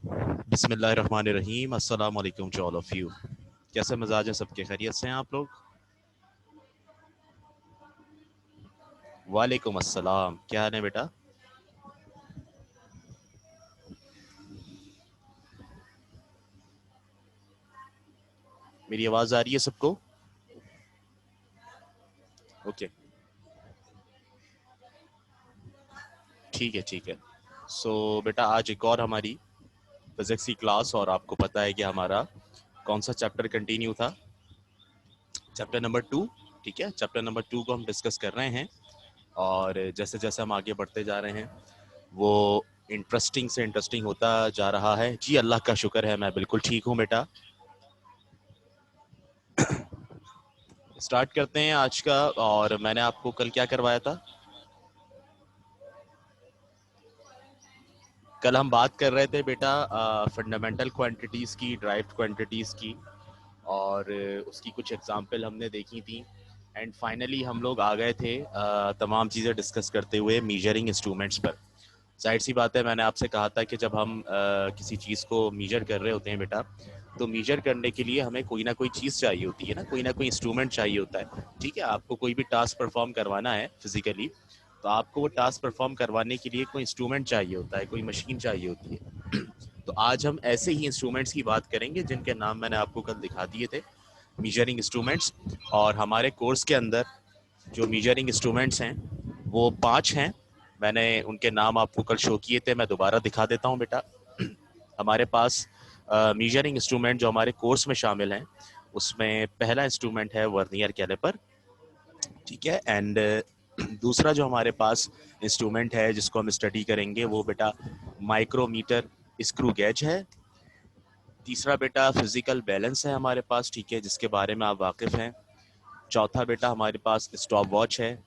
बिस्मिल्लाहिर्रहमानिर्रहीम। अस्सलाम वालेकुम टू ऑल ऑफ यू। कैसे मिजाज हैं सबके? खैरियत से हैं आप लोग? वालेकुम अस्सलाम। क्या हाल है बेटा? मेरी आवाज़ आ रही है सबको? ओके, ठीक है ठीक है। सो बेटा, आज एक और हमारी फिजिक्स की क्लास, और आपको पता है कि हमारा कौन सा चैप्टर कंटिन्यू था? Chapter number 2। ठीक है, चैप्टर नंबर 2 को हम डिस्कस कर रहे हैं, और जैसे जैसे हम आगे बढ़ते जा रहे हैं वो इंटरेस्टिंग से इंटरेस्टिंग होता जा रहा है। जी अल्लाह का शुक्र है, मैं बिल्कुल ठीक हूँ बेटा। स्टार्ट करते हैं आज का। और मैंने आपको कल क्या करवाया था? कल हम बात कर रहे थे बेटा फंडामेंटल क्वांटिटीज़ की, ड्राइव्ड क्वांटिटीज़ की, और उसकी कुछ एग्जांपल हमने देखी थी। एंड फाइनली हम लोग आ गए थे तमाम चीज़ें डिस्कस करते हुए मीजरिंग इंस्ट्रूमेंट्स पर। जाहिर सी बात है, मैंने आपसे कहा था कि जब हम किसी चीज़ को मीजर कर रहे होते हैं बेटा, तो मीजर करने के लिए हमें कोई ना कोई चीज़ चाहिए होती है ना, कोई ना कोई इंस्ट्रूमेंट चाहिए होता है। ठीक है, आपको कोई भी टास्क परफॉर्म करवाना है फिजिकली, तो आपको वो टास्क परफॉर्म करवाने के लिए कोई इंस्ट्रूमेंट चाहिए होता है, कोई मशीन चाहिए होती है। तो आज हम ऐसे ही इंस्ट्रूमेंट्स की बात करेंगे जिनके नाम मैंने आपको कल दिखा दिए थे, मीजरिंग इंस्ट्रूमेंट्स। और हमारे कोर्स के अंदर जो मीजरिंग इंस्ट्रूमेंट्स हैं वो 5 हैं। मैंने उनके नाम आपको कल शो किए थे, मैं दोबारा दिखा देता हूँ बेटा। हमारे पास मीजरिंग इंस्ट्रूमेंट जो हमारे कोर्स में शामिल हैं, उसमें पहला इंस्ट्रूमेंट है वर्नियर कैलिपर। ठीक है, एंड दूसरा जो हमारे पास इंस्ट्रूमेंट है जिसको हम स्टडी करेंगे वो बेटा माइक्रोमीटर स्क्रू गेज है। तीसरा बेटा फिजिकल बैलेंस है हमारे पास, ठीक है, जिसके बारे में आप वाकिफ हैं। चौथा बेटा हमारे पास स्टॉप वॉच है।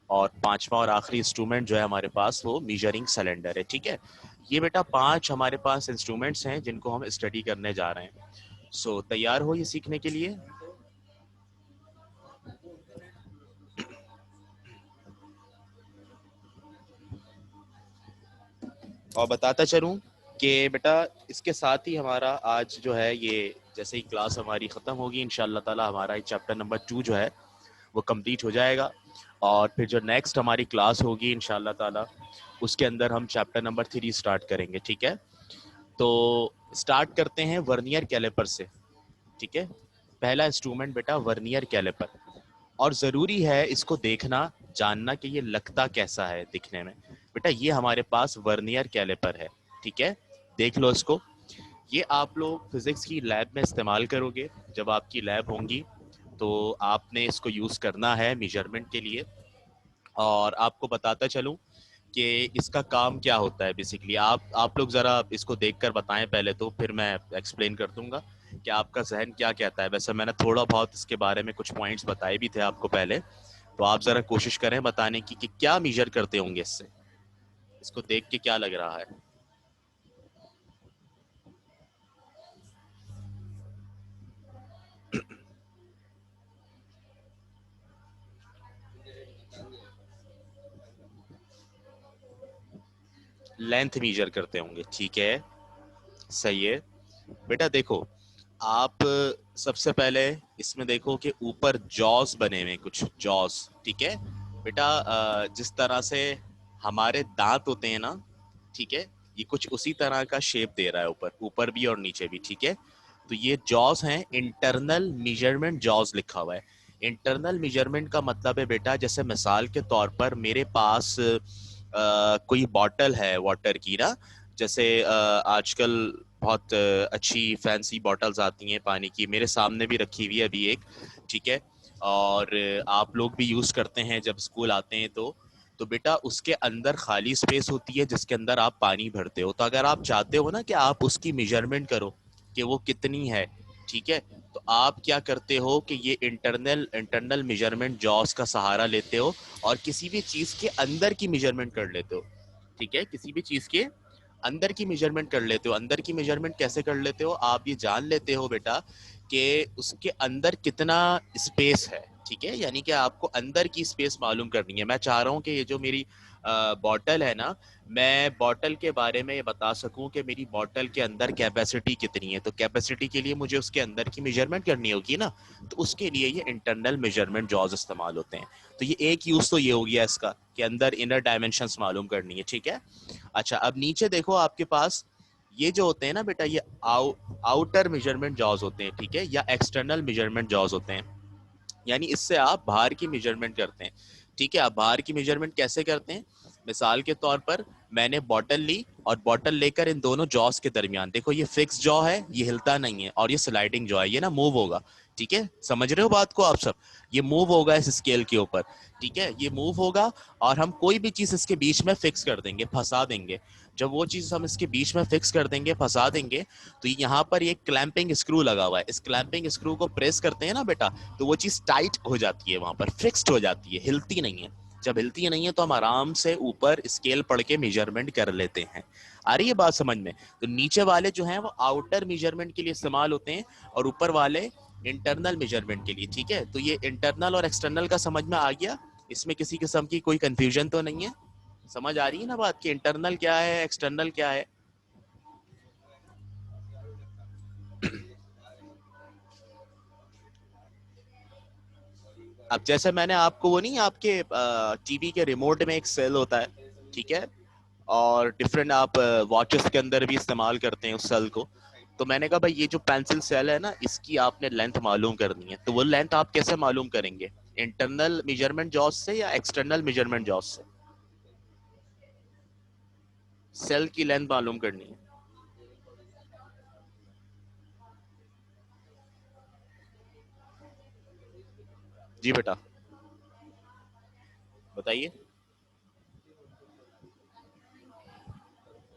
और पांचवा और आखिरी इंस्ट्रूमेंट जो है हमारे पास वो मीजरिंग सिलेंडर है। ठीक है, ये बेटा 5 हमारे पास इंस्ट्रूमेंट्स हैं जिनको हम स्टडी करने जा रहे हैं। सो तैयार हो ये सीखने के लिए? और बताता चलूं कि बेटा इसके साथ ही हमारा आज जो है ये, जैसे ही क्लास हमारी ख़त्म होगी इंशाल्लाह ताला, हमारा ये चैप्टर नंबर 2 जो है वो कंप्लीट हो जाएगा। और फिर जो नेक्स्ट हमारी क्लास होगी इंशाल्लाह ताला, उसके अंदर हम चैप्टर नंबर 3 स्टार्ट करेंगे। ठीक है, तो स्टार्ट करते हैं वर्नियर कैलिपर से। ठीक है, पहला इंस्ट्रूमेंट बेटा वर्नियर कैलिपर। और ज़रूरी है इसको देखना, जानना कि ये लगता कैसा है दिखने में। बेटा ये हमारे पास वर्नियर कैलिपर है। ठीक है, देख लो इसको। ये आप लोग फिजिक्स की लैब में इस्तेमाल करोगे। जब आपकी लैब होंगी तो आपने इसको यूज़ करना है मेजरमेंट के लिए। और आपको बताता चलूं कि इसका काम क्या होता है बेसिकली। आप लोग ज़रा इसको देखकर बताएं पहले, तो फिर मैं एक्सप्लेन कर दूंगा कि आपका जहन क्या कहता है। वैसे मैंने थोड़ा बहुत इसके बारे में कुछ पॉइंट्स बताए भी थे आपको पहले, तो आप ज़रा कोशिश करें बताने की कि क्या मेजर करते होंगे इससे, इसको देख के क्या लग रहा है। लेंथ मेजर करते होंगे, ठीक है, सही है। बेटा देखो, आप सबसे पहले इसमें देखो कि ऊपर जॉस बने हुए हैं, कुछ जॉस। ठीक है बेटा, जिस तरह से हमारे दांत होते हैं ना, ठीक है, ये कुछ उसी तरह का शेप दे रहा है, ऊपर ऊपर भी और नीचे भी। ठीक है, तो ये जॉस हैं, इंटरनल मेजरमेंट जॉस लिखा हुआ है। इंटरनल मेजरमेंट का मतलब है बेटा, जैसे मिसाल के तौर पर मेरे पास कोई बॉटल है वाटर की ना, जैसे आजकल बहुत अच्छी फैंसी बॉटल्स आती हैं पानी की, मेरे सामने भी रखी हुई है अभी एक। ठीक है, और आप लोग भी यूज़ करते हैं जब स्कूल आते हैं तो बेटा उसके अंदर खाली स्पेस होती है जिसके अंदर आप पानी भरते हो। तो अगर आप चाहते हो ना कि आप उसकी मेजरमेंट करो कि वो कितनी है, ठीक है, तो आप क्या करते हो कि ये इंटरनल इंटरनल मेजरमेंट जॉस का सहारा लेते हो और किसी भी चीज़ के अंदर की मेजरमेंट कर लेते हो। ठीक है, किसी भी चीज़ के अंदर की मेजरमेंट कर लेते हो। अंदर की मेजरमेंट कैसे कर लेते हो? आप ये जान लेते हो बेटा कि उसके अंदर कितना स्पेस है। ठीक है, यानी कि आपको अंदर की स्पेस मालूम करनी है। मैं चाह रहा हूँ कि ये जो मेरी बॉटल है ना, मैं बॉटल के बारे में ये बता सकूं कि मेरी बॉटल के अंदर कैपेसिटी कितनी है, तो कैपेसिटी के लिए मुझे उसके अंदर की मेजरमेंट करनी होगी ना, तो उसके लिए ये इंटरनल मेजरमेंट जॉज इस्तेमाल होते हैं। तो ये एक यूज तो ये हो गया इसका कि अंदर इनर डायमेंशंस मालूम करनी है, ठीक है। अच्छा, अब नीचे देखो आपके पास ये जो होते हैं ना बेटा, ये आउटर मेजरमेंट जॉज होते हैं, ठीक है, या एक्सटर्नल मेजरमेंट जॉज होते हैं, यानी इससे आप बाहर की मेजरमेंट करते हैं, ठीक है। आप बाहर की मेजरमेंट कैसे करते हैं? मिसाल के तौर पर मैंने बॉटल ली और बॉटल लेकर इन दोनों जॉस के दरमियान, देखो ये फिक्स जॉ है, ये हिलता नहीं है, और ये स्लाइडिंग जॉ है, ये ना मूव होगा, ठीक है। समझ रहे हो बात को आप सब? ये मूव होगा इस स्केल के ऊपर, ठीक है, ये मूव होगा, और हम कोई भी चीज इसके बीच में फिक्स कर देंगे, फंसा देंगे। जब वो चीज हम इसके बीच में फिक्स कर देंगे, फंसा देंगे, तो यहाँ पर एक क्लैंपिंग स्क्रू लगा हुआ है, इस क्लैंपिंग स्क्रू को प्रेस करते हैं ना बेटा, तो वो चीज टाइट हो जाती है, वहां पर फिक्स्ड हो जाती है, हिलती नहीं है। जब हिलती नहीं है तो हम आराम से ऊपर स्केल पढ़ के मेजरमेंट कर लेते हैं। आ रही है बात समझ में? तो नीचे वाले जो हैं वो आउटर मेजरमेंट के लिए इस्तेमाल होते हैं, और ऊपर वाले इंटरनल मेजरमेंट के लिए, ठीक है। तो ये इंटरनल और एक्सटर्नल का समझ में आ गया? इसमें किसी किस्म की कोई कंफ्यूजन तो नहीं है? समझ आ रही है ना बात कि इंटरनल क्या है, एक्सटर्नल क्या है? अब जैसे मैंने आपको वो नहीं, आपके टीवी के रिमोट में एक सेल होता है, ठीक है, और डिफरेंट आप वॉचेस के अंदर भी इस्तेमाल करते हैं उस सेल को। तो मैंने कहा भाई ये जो पेंसिल सेल है ना, इसकी आपने लेंथ मालूम करनी है, तो वो लेंथ आप कैसे मालूम करेंगे? इंटरनल मेजरमेंट जॉस से या एक्सटर्नल मेजरमेंट जॉस से? सेल की लेंथ मालूम करनी है। जी बेटा, बताइए।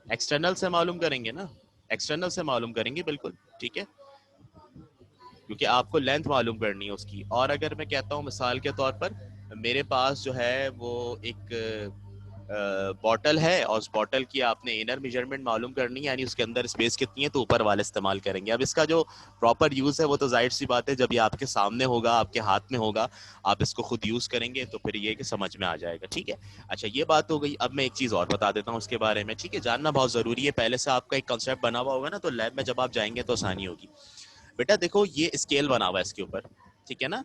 एक्सटर्नल से मालूम करेंगे ना, एक्सटर्नल से मालूम करेंगे, बिल्कुल ठीक है, क्योंकि आपको लेंथ मालूम करनी है उसकी। और अगर मैं कहता हूँ मिसाल के तौर पर, मेरे पास जो है वो एक बॉटल है, और उस बॉटल की आपने इनर मेजरमेंट मालूम करनी है, यानी उसके अंदर स्पेस कितनी है, तो ऊपर वाले इस्तेमाल करेंगे। अब इसका जो प्रॉपर यूज है वो तो जाहिर सी बात है, जब ये आपके सामने होगा, आपके हाथ में होगा, आप इसको खुद यूज करेंगे तो फिर ये कि समझ में आ जाएगा, ठीक है। अच्छा, ये बात हो गई। अब मैं एक चीज और बता देता हूँ उसके बारे में, ठीक है, जानना बहुत जरूरी है, पहले से आपका एक कंसेप्ट बना हुआ होगा ना, तो लैब में जब आप जाएंगे तो आसानी होगी। बेटा देखो, ये स्केल बना हुआ है इसके ऊपर, ठीक है ना।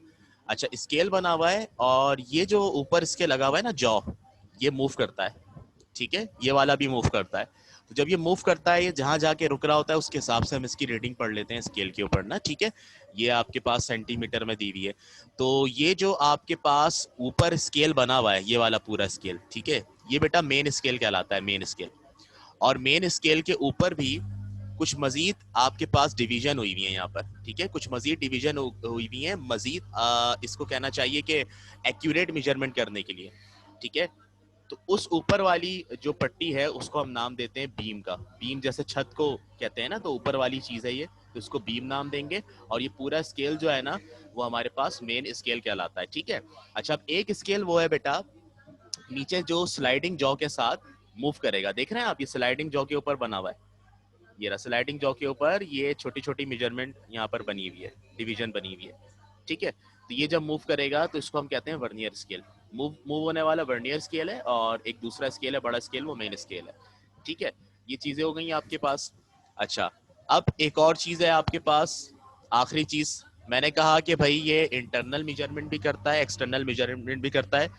अच्छा, स्केल बना हुआ है, और ये जो ऊपर इसके लगा हुआ है ना जॉ, ये मूव करता है, ठीक है, ये वाला भी मूव करता है। तो जब ये मूव करता है, ये जहां जाके रुक रहा होता है, उसके हिसाब से हम इसकी रीडिंग पढ़ लेते हैं स्केल के ऊपर ना, ठीक है। ये आपके पास सेंटीमीटर में दी हुई है। तो ये जो आपके पास ऊपर स्केल बना हुआ है, ये वाला पूरा स्केल, ठीक है, ये बेटा मेन स्केल कहलाता है, मेन स्केल। और मेन स्केल के ऊपर भी कुछ मजीद आपके पास डिवीजन हुई हुई है यहाँ पर, ठीक है, कुछ मजीद डिवीजन हुई हुई है, मजीद इसको कहना चाहिए कि एक्यूरेट मेजरमेंट करने के लिए, ठीक है। तो उस ऊपर वाली जो पट्टी है उसको हम नाम देते हैं बीम का। बीम जैसे छत को कहते हैं ना, तो ऊपर वाली चीज है ये, तो इसको बीम नाम देंगे। और ये पूरा स्केल जो है ना, वो हमारे पास मेन स्केल कहलाता है, ठीक है। अच्छा, अब एक स्केल वो है बेटा नीचे जो स्लाइडिंग जॉ के साथ मूव करेगा, देख रहे हैं आप, ये स्लाइडिंग जॉ के ऊपर बना हुआ है, ये रहा स्लाइडिंग जॉ के ऊपर, ये छोटी छोटी मेजरमेंट यहाँ पर बनी हुई है, डिवीजन बनी हुई है, ठीक है। तो ये जब मूव करेगा तो इसको हम कहते हैं वर्नियर स्केल। मूव मूव होने वाला वर्नियर स्केल है, और एक दूसरा स्केल है बड़ा स्केल, वो मेन स्केल है, ठीक है। ये चीजें हो गई आपके पास। अच्छा, अब एक और चीज है आपके पास, आखिरी चीज। मैंने कहा कि भाई ये इंटरनल मेजरमेंट भी करता है, एक्सटर्नल मेजरमेंट भी करता है,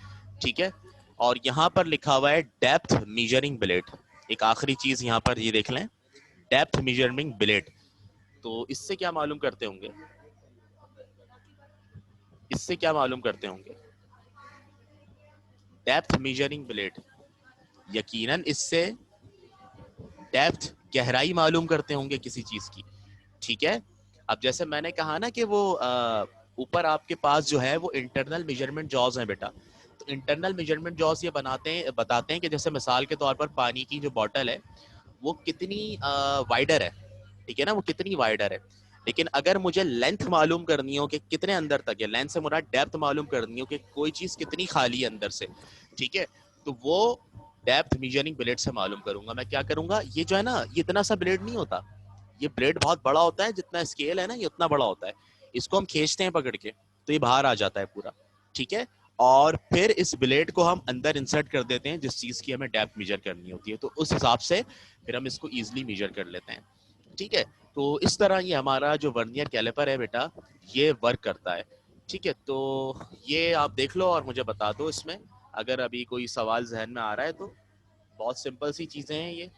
ठीक है। और यहाँ पर लिखा हुआ है डेप्थ मेजरिंग ब्लेड। एक आखिरी चीज यहाँ पर ये देख लें, डेप्थ मेजरिंग ब्लेड। तो इससे क्या मालूम करते होंगे? इससे क्या मालूम करते होंगे? डेप्थ मेजरिंग ब्लेड, यकीनन इससे डेप्थ, गहराई मालूम करते होंगे किसी चीज की, ठीक है। अब जैसे मैंने कहा ना कि वो ऊपर आपके पास जो है वो इंटरनल मेजरमेंट जॉज है बेटा। तो इंटरनल मेजरमेंट जॉज ये बताते हैं कि जैसे मिसाल के तौर पर पानी की जो बॉटल है वो कितनी वाइडर है, ठीक है ना, वो कितनी वाइडर है। लेकिन अगर मुझे लेंथ मालूम करनी हो कि कितने अंदर तक है, लेंथ से मुराद डेप्थ मालूम करनी हो कि कोई चीज कितनी खाली है अंदर से, ठीक है, तो वो डेप्थ मेजरिंग ब्लेड से मालूम करूंगा। मैं क्या करूंगा, ये जो है ना, ये इतना सा ब्लेड नहीं होता, ये ब्लेड बहुत बड़ा होता है, जितना स्केल है ना ये उतना बड़ा होता है। इसको हम खींचते हैं पकड़ के, तो ये बाहर आ जाता है पूरा, ठीक है। और फिर इस ब्लेड को हम अंदर इंसर्ट कर देते हैं जिस चीज की हमें डेप्थ मेजर करनी होती है, तो उस हिसाब से फिर हम इसको इजीली मेजर कर लेते हैं। ठीक है, तो इस तरह ये हमारा जो वर्नियर कैलिपर है बेटा, ये वर्क करता है। ठीक है, तो ये आप देख लो और मुझे बता दो इसमें अगर अभी कोई सवाल जहन में आ रहा है तो। बहुत सिंपल सी चीजें हैं ये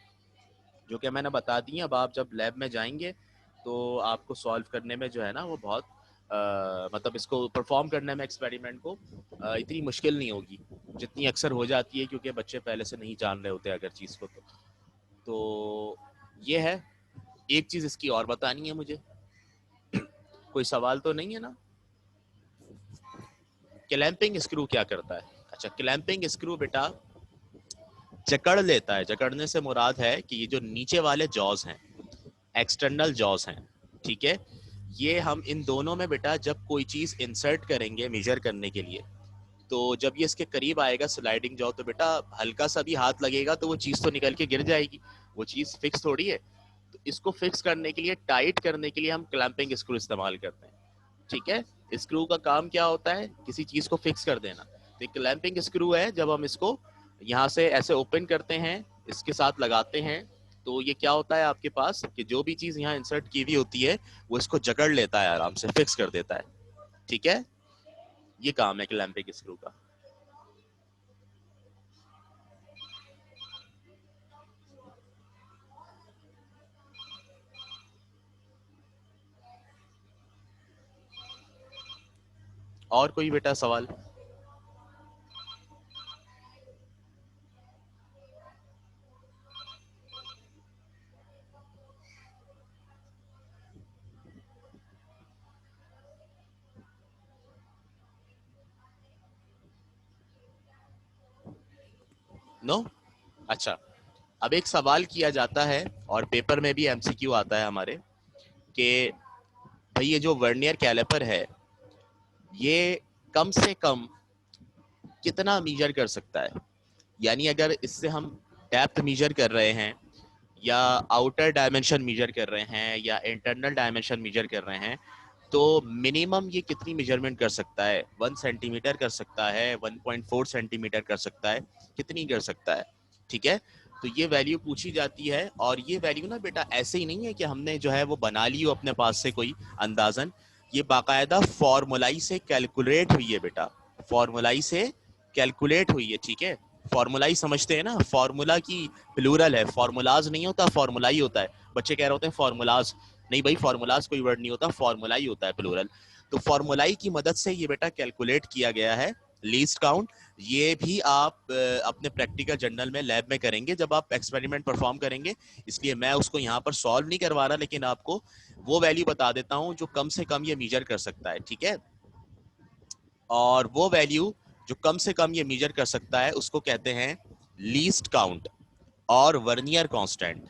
जो कि मैंने बता दी हैं। अब आप जब लैब में जाएंगे तो आपको सॉल्व करने में जो है ना वो बहुत मतलब इसको परफॉर्म करने में एक्सपेरिमेंट को इतनी मुश्किल नहीं होगी जितनी अक्सर हो जाती है, क्योंकि बच्चे पहले से नहीं जान रहे होते अगर चीज़ को। तो ये है। एक चीज़ इसकी और बतानी है मुझे, कोई सवाल तो नहीं है ना? क्लैंपिंग स्क्रू क्या करता है? अच्छा, क्लैंपिंग स्क्रू बेटा जकड़ लेता है। जकड़ने से मुराद है कि ये जो नीचे वाले जॉज हैं, एक्सटर्नल जॉस हैं, ठीक है, ये हम इन दोनों में बेटा जब कोई चीज इंसर्ट करेंगे मेजर करने के लिए, तो जब ये इसके करीब आएगा स्लाइडिंग जॉ, तो बेटा हल्का सा भी हाथ लगेगा तो वो चीज तो निकल के गिर जाएगी, वो चीज फिक्स थोड़ी है। तो इसको फिक्स करने के लिए, टाइट करने के लिए हम क्लैंपिंग स्क्रू इस्तेमाल करते हैं। ठीक है, स्क्रू का काम क्या होता है? किसी चीज को फिक्स कर देना। तो क्लैंपिंग स्क्रू है, जब हम इसको यहाँ से ऐसे ओपन करते हैं, इसके साथ लगाते हैं, तो ये क्या होता है आपके पास कि जो भी चीज यहाँ इंसर्ट की हुई होती है वो इसको जकड़ लेता है, आराम से फिक्स कर देता है। ठीक है, ये काम है क्लैंपिंग स्क्रू का। और कोई बेटा सवाल? नो? अच्छा, अब एक सवाल किया जाता है और पेपर में भी एमसीक्यू आता है हमारे कि भाई ये जो वर्नियर कैलिपर है ये कम से कम कितना मीजर कर सकता है? यानी अगर इससे हम डेप्थ मीजर कर रहे हैं या आउटर डायमेंशन मीजर कर रहे हैं या इंटरनल डायमेंशन मीजर कर रहे हैं, तो मिनिमम ये कितनी मेजरमेंट कर सकता है? 1 सेंटीमीटर कर सकता है, 1.4 सेंटीमीटर कर सकता है, कितनी कर सकता है? ठीक है, तो ये वैल्यू पूछी जाती है। और ये वैल्यू ना बेटा ऐसे ही नहीं है कि हमने जो है वो बना ली हो अपने पास से कोई अंदाजन, ये बाकायदा फॉर्मूलाई से कैलकुलेट हुई है बेटा, फॉर्मूलाई से कैलकुलेट हुई है। ठीक है, फॉर्मूलाई समझते हैं ना? फॉर्मूला की प्लूरल है, फॉर्मूलाज नहीं होता, फॉर्मूला ही होता है। बच्चे कह रहे होते हैं फॉर्मूलाज, नहीं भाई फॉर्मूलाज कोई वर्ड नहीं होता, फॉर्मूला ही होता है प्लूरल। तो फॉर्मूलाई की मदद से ये बेटा कैलकुलेट किया गया है लीस्ट काउंट। ये भी आप अपने प्रैक्टिकल जर्नल में लैब में करेंगे जब आप एक्सपेरिमेंट परफॉर्म करेंगे, इसलिए मैं उसको यहाँ पर सॉल्व नहीं करवा रहा, लेकिन आपको वो वैल्यू बता देता हूँ जो कम से कम ये मीजर कर सकता है। ठीक है, और वो वैल्यू जो कम से कम ये मीजर कर सकता है उसको कहते हैं लीस्ट काउंट और वर्नियर कांस्टेंट,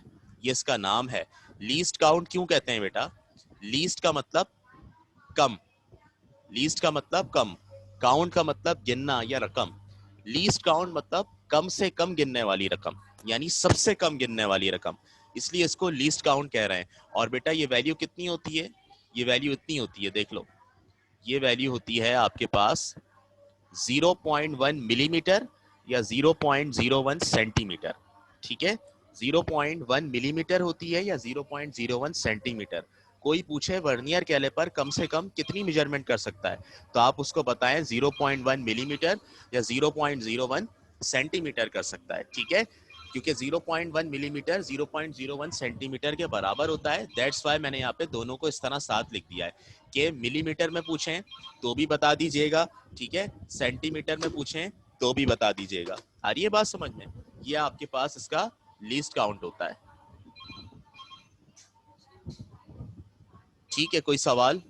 ये इसका नाम है। लीस्ट काउंट क्यों कहते हैं बेटा? लीस्ट का मतलब कम, लीस्ट का मतलब कम, काउंट का मतलब गिनना या रकम। लीस्ट काउंट मतलब कम से कम गिनने वाली रकम, यानी सबसे कम गिनने वाली रकम, इसलिए इसको लीस्ट काउंट कह रहे हैं। और बेटा ये वैल्यू कितनी होती है? ये वैल्यू इतनी होती है, देख लो, ये वैल्यू होती है आपके पास 0.1 मिलीमीटर या 0.01 सेंटीमीटर। ठीक है, 0.1 मिलीमीटर होती है या 0.01 सेंटीमीटर। कोई पूछे वर्नियर कैलिपर कम से कम कितनी मेजरमेंट कर सकता है, तो आप उसको बताएं 0.1 मिलीमीटर या 0.01 सेंटीमीटर कर सकता है। ठीक है, क्योंकि 0.1 मिलीमीटर 0.01 सेंटीमीटर के बराबर होता है, दैट्स वाई मैंने यहाँ पे दोनों को इस तरह साथ लिख दिया है कि मिलीमीटर में पूछें तो भी बता दीजिएगा, ठीक है, सेंटीमीटर में पूछें तो भी बता दीजिएगा। आ रही है बात समझ में? ये आपके पास इसका लीस्ट काउंट होता है। ठीक है, कोई सवाल?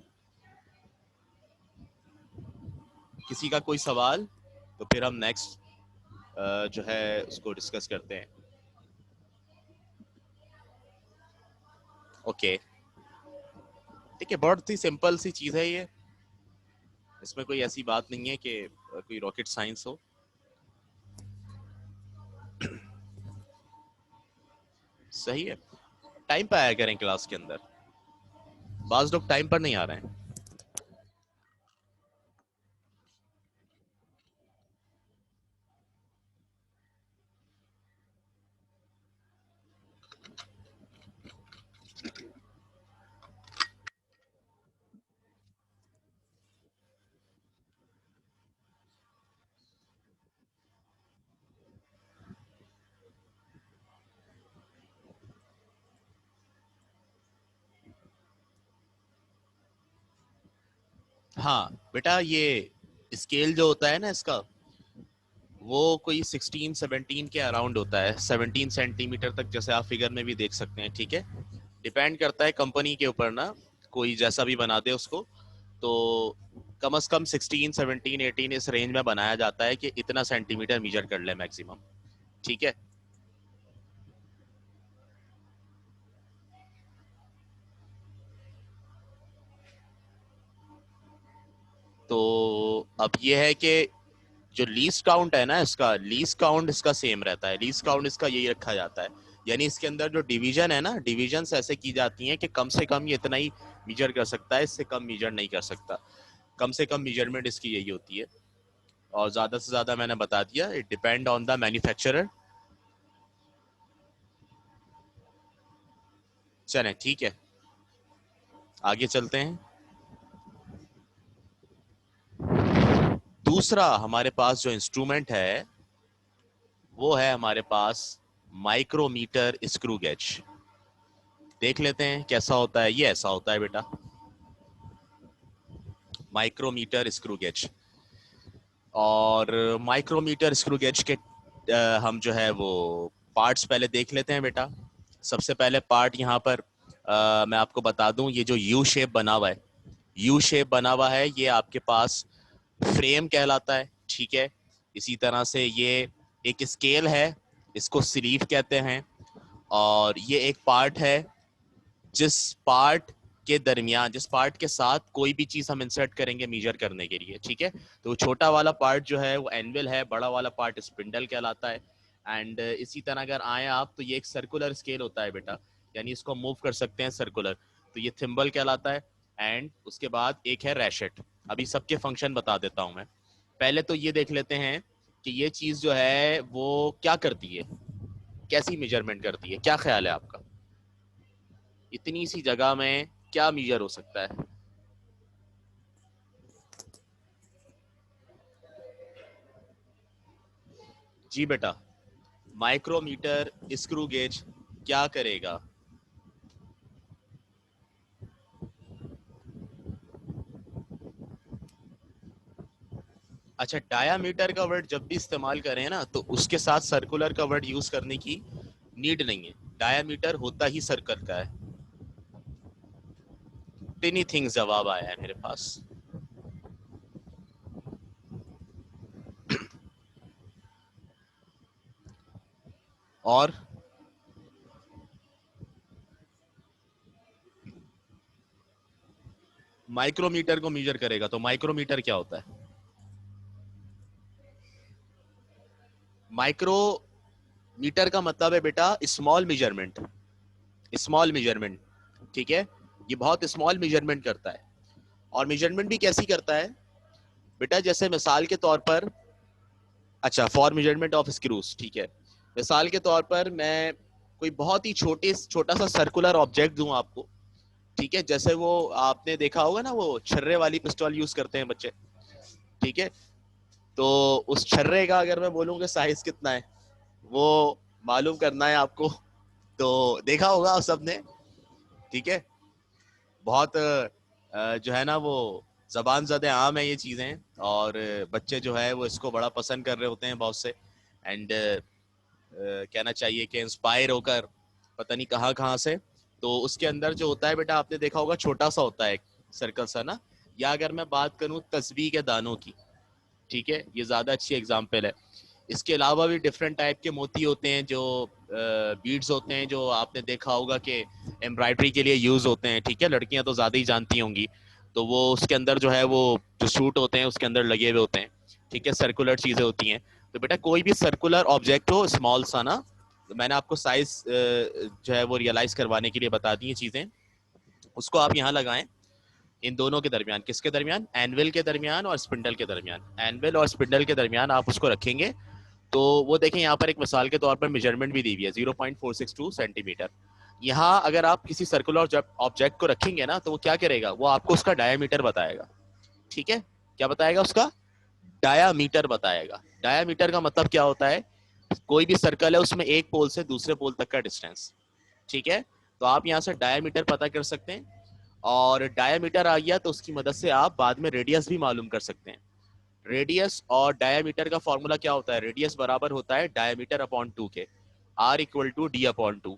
किसी का कोई सवाल? तो फिर हम नेक्स्ट जो है उसको डिस्कस करते हैं। ओके, ठीक है, बहुत ही सिंपल सी चीज है ये, इसमें कोई ऐसी बात नहीं है कि कोई रॉकेट साइंस हो। सही है, टाइम पे आया करें क्लास के अंदर, बाज लोग टाइम पर नहीं आ रहे हैं। हाँ बेटा, ये स्केल जो होता है ना इसका, वो कोई 16-17 के अराउंड होता है, 17 सेंटीमीटर तक, जैसे आप फिगर में भी देख सकते हैं। ठीक है, डिपेंड करता है कंपनी के ऊपर ना, कोई जैसा भी बना दे उसको। तो कम से कम 16, 17, 18 इस रेंज में बनाया जाता है कि इतना सेंटीमीटर मीजर कर ले मैक्सिमम। ठीक है, तो अब ये है कि जो लीस्ट काउंट है ना, इसका लीस्ट काउंट इसका सेम रहता है, लीस्ट काउंट इसका यही रखा जाता है। यानी इसके अंदर जो डिवीजन है ना, डिवीजन ऐसे की जाती हैं कि कम से कम ये इतना ही मीजर कर सकता है, इससे कम मीजर नहीं कर सकता। कम से कम मीजरमेंट इसकी यही होती है। और ज्यादा से ज्यादा मैंने बता दिया, it depend on the manufacturer. चलें ठीक है, आगे चलते हैं। दूसरा हमारे पास जो इंस्ट्रूमेंट है वो है हमारे पास माइक्रोमीटर स्क्रू गेज। देख लेते हैं कैसा होता है। ये ऐसा होता है बेटा, माइक्रोमीटर स्क्रू गेज। और माइक्रोमीटर स्क्रू गेज के हम जो है वो पार्ट्स पहले देख लेते हैं बेटा। सबसे पहले पार्ट यहाँ पर मैं आपको बता दूं, ये जो यू शेप बना हुआ है, यू शेप बना हुआ है, ये आपके पास फ्रेम कहलाता है। ठीक है, इसी तरह से ये एक स्केल है, इसको स्लीव कहते हैं। और ये एक पार्ट है जिस पार्ट के दरमियान, जिस पार्ट के साथ कोई भी चीज हम इंसर्ट करेंगे मीजर करने के लिए। ठीक है, तो छोटा वाला पार्ट जो है वो एनविल है, बड़ा वाला पार्ट स्पिंडल कहलाता है। एंड इसी तरह अगर आए आप, तो ये एक सर्कुलर स्केल होता है बेटा, यानी इसको मूव कर सकते हैं सर्कुलर, तो ये थिम्बल कहलाता है। एंड उसके बाद एक है रैशेट। अभी सबके फंक्शन बता देता हूं मैं। पहले तो ये देख लेते हैं कि ये चीज जो है वो क्या करती है, कैसी मेजरमेंट करती है। क्या ख्याल है आपका, इतनी सी जगह में क्या मीजर हो सकता है? जी बेटा, माइक्रोमीटर स्क्रू गेज क्या करेगा? अच्छा, डायामीटर का वर्ड जब भी इस्तेमाल करें ना, तो उसके साथ सर्कुलर का वर्ड यूज करने की नीड नहीं है। डायामीटर होता ही सर्कल का है। टेनी थिंग्स जवाब आया है मेरे पास। और माइक्रोमीटर को मीजर करेगा, तो माइक्रोमीटर क्या होता है? माइक्रोमीटर का मतलब है बेटा स्मॉल मेजरमेंट, स्मॉल मेजरमेंट। ठीक है, ये बहुत स्मॉल मेजरमेंट करता है। और मेजरमेंट भी कैसी करता है बेटा, जैसे मिसाल के तौर पर, अच्छा, फॉर मेजरमेंट ऑफ स्क्रूज। ठीक है, मिसाल के तौर पर मैं कोई बहुत ही छोटा सा सर्कुलर ऑब्जेक्ट दूं आपको। ठीक है, जैसे वो आपने देखा होगा ना, वो छर्रे वाली पिस्टल यूज करते हैं बच्चे। ठीक है, तो उस छर्रे का अगर मैं बोलूँ कि साइज कितना है, वो मालूम करना है आपको। तो देखा होगा आप सबने। ठीक है, बहुत जो है ना वो जबान ज़दे आम है ये चीज़ें। और बच्चे जो है वो इसको बड़ा पसंद कर रहे होते हैं बहुत से। एंड कहना चाहिए कि इंस्पायर होकर पता नहीं कहाँ कहाँ से। तो उसके अंदर जो होता है बेटा, आपने देखा होगा छोटा सा होता है सर्कल सा ना। या अगर मैं बात करूँ तस्बीह के दानों की, ठीक है, ये ज़्यादा अच्छी एग्जाम्पल है। इसके अलावा भी डिफरेंट टाइप के मोती होते हैं, जो बीड्स होते हैं, जो आपने देखा होगा कि एम्ब्रॉयडरी के लिए यूज़ होते हैं। ठीक है, लड़कियां तो ज़्यादा ही जानती होंगी। तो वो उसके अंदर जो है वो जो सूट होते हैं उसके अंदर लगे हुए होते हैं। ठीक है, सर्कुलर चीज़ें होती हैं। तो बेटा कोई भी सर्कुलर ऑब्जेक्ट हो स्मॉल सा ना, तो मैंने आपको साइज जो है वो रियलाइज करवाने के लिए बता दी चीज़ें, उसको आप यहाँ लगाएं। इन दोनों के दरमियान, किसके दरमियान? एनविल के दरमियान और स्पिंडल के दरमियान। एनविल और स्पिंडल के दरमियान आप उसको रखेंगे। तो वो देखें यहाँ पर एक मिसाल के तौर पर मेजरमेंट भी दी हुई है, 0.462 सेंटीमीटर। यहाँ अगर आप किसी सर्कुलर ऑब्जेक्ट को रखेंगे ना, तो वो क्या करेगा, वो आपको उसका डायामीटर बताएगा। ठीक है, क्या बताएगा? उसका डायामीटर बताएगा। डायामीटर का मतलब क्या होता है? कोई भी सर्कल है उसमें एक पोल से दूसरे पोल तक का डिस्टेंस। ठीक है, तो आप यहाँ से डायामीटर पता कर सकते हैं। और डायामीटर आ गया तो उसकी मदद से आप बाद में रेडियस भी मालूम कर सकते हैं। रेडियस और डायामीटर का फॉर्मूला क्या होता है? रेडियस बराबर होता है डायामीटर अपॉन 2 के, r equal to D upon 2।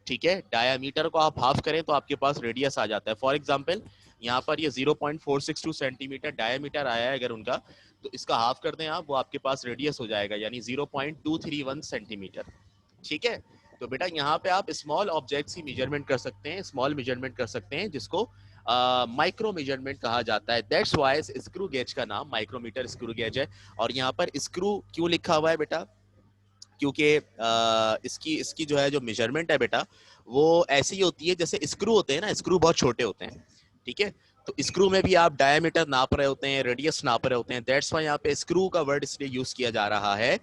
ठीक है, डायामीटर को आप हाफ करें तो आपके पास रेडियस आ जाता है। फॉर एग्जांपल यहाँ पर ये 0.462 सेंटीमीटर डायामीटर आया है अगर उनका, तो इसका हाफ कर दें आप, वो आपके पास रेडियस हो जाएगा, यानी 0.231 सेंटीमीटर। ठीक है, तो बेटा यहाँ पे आप स्मॉल ऑब्जेक्ट्स की मेजरमेंट कर सकते हैं, स्मॉल मेजरमेंट कर सकते हैं, जिसको माइक्रो मेजरमेंट कहा जाता है। दैट्स व्हाई स्क्रू गेज का नाम माइक्रोमीटर स्क्रू गेज है। और यहाँ पर स्क्रू क्यों लिखा हुआ है बेटा? क्योंकि इसकी इसकी जो है जो मेजरमेंट है बेटा, वो ऐसी होती है जैसे स्क्रू होते हैं ना, स्क्रू बहुत छोटे होते हैं। ठीक है, तो स्क्रू में भी आप डायमीटर नाप रहे होते हैं, रेडियस नाप रहे होते हैं। दैट्स वाई यहाँ पे स्क्रू का वर्ड इसलिए यूज किया जा रहा है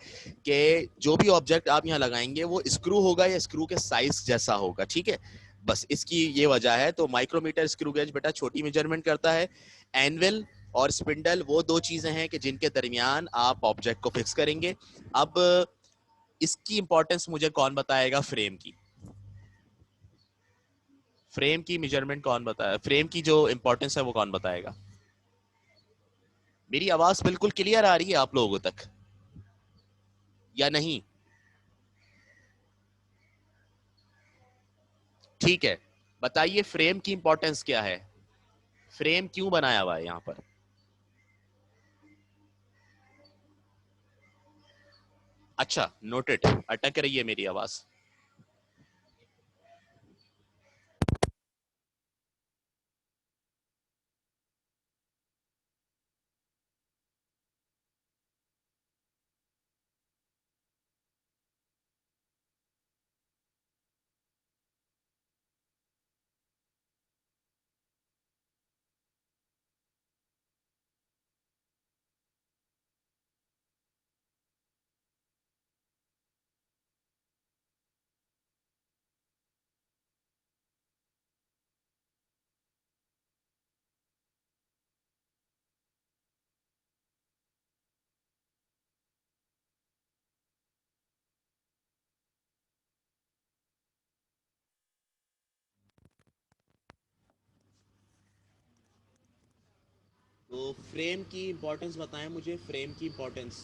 कि जो भी ऑब्जेक्ट आप यहाँ लगाएंगे वो स्क्रू होगा या स्क्रू के साइज जैसा होगा। ठीक है, बस इसकी ये वजह है। तो माइक्रोमीटर स्क्रू गेज बेटा छोटी मेजरमेंट करता है। एनविल और स्पिंडल वो दो चीजें हैं कि जिनके दरमियान आप ऑब्जेक्ट को फिक्स करेंगे। अब इसकी इंपॉर्टेंस मुझे कौन बताएगा? फ्रेम की। फ्रेम की मेजरमेंट कौन बताया? फ्रेम की जो इंपॉर्टेंस है वो कौन बताएगा? मेरी आवाज बिल्कुल क्लियर आ रही है आप लोगों तक या नहीं? ठीक है, बताइए फ्रेम की इंपॉर्टेंस क्या है? फ्रेम क्यों बनाया हुआ है यहां पर? अच्छा, नोटेड। अटक रही है मेरी आवाज। तो फ्रेम की इंपॉर्टेंस बताएं मुझे, फ्रेम की इंपॉर्टेंस।